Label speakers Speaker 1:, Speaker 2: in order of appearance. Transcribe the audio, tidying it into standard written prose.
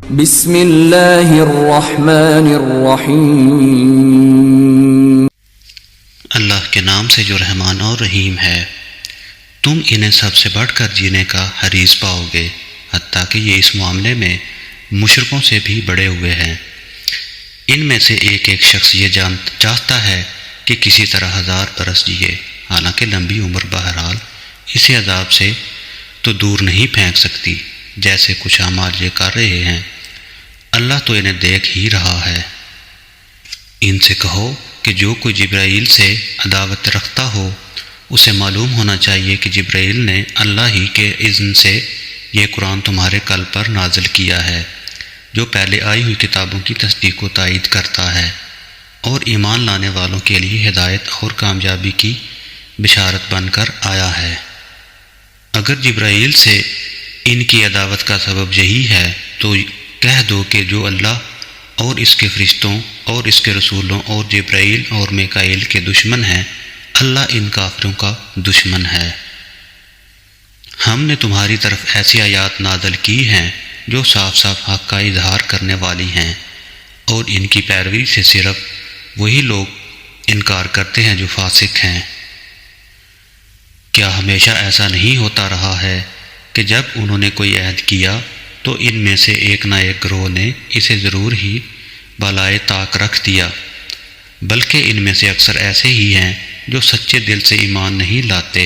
Speaker 1: بسم اللہ الرحمن الرحیم۔
Speaker 2: اللہ کے نام سے جو رحمان اور رحیم ہے۔ تم انہیں سب سے بڑھ کر جینے کا حریص پاؤ گے، حتیٰ کہ یہ اس معاملے میں مشرکوں سے بھی بڑے ہوئے ہیں۔ ان میں سے ایک ایک شخص یہ چاہتا ہے کہ کسی طرح 1000 برس جیے، حالانکہ لمبی عمر بہرحال اسے عذاب سے تو دور نہیں پھینک سکتی، جیسے کچھ اعمال یہ کر رہے ہیں۔ اللہ تو انہیں دیکھ ہی رہا ہے۔ ان سے کہو کہ جو کوئی جبرائیل سے عداوت رکھتا ہو، اسے معلوم ہونا چاہیے کہ جبرائیل نے اللہ ہی کے اذن سے یہ قرآن تمہارے قلب پر نازل کیا ہے، جو پہلے آئی ہوئی کتابوں کی تصدیق و تائید کرتا ہے اور ایمان لانے والوں کے لیے ہدایت اور کامیابی کی بشارت بن کر آیا ہے۔ اگر جبرائیل سے ان کی عداوت کا سبب یہی ہے تو کہہ دو کہ جو اللہ اور اس کے فرشتوں اور اس کے رسولوں اور جبرائیل اور میکائیل کے دشمن ہیں، اللہ ان کافروں کا دشمن ہے۔ ہم نے تمہاری طرف ایسی آیات نازل کی ہیں جو صاف صاف حق کا اظہار کرنے والی ہیں، اور ان کی پیروی سے صرف وہی لوگ انکار کرتے ہیں جو فاسق ہیں۔ کیا ہمیشہ ایسا نہیں ہوتا رہا ہے کہ جب انہوں نے کوئی عہد کیا تو ان میں سے ایک نہ ایک گروہ نے اسے ضرور ہی بالائے طاق رکھ دیا، بلکہ ان میں سے اکثر ایسے ہی ہیں جو سچے دل سے ایمان نہیں لاتے۔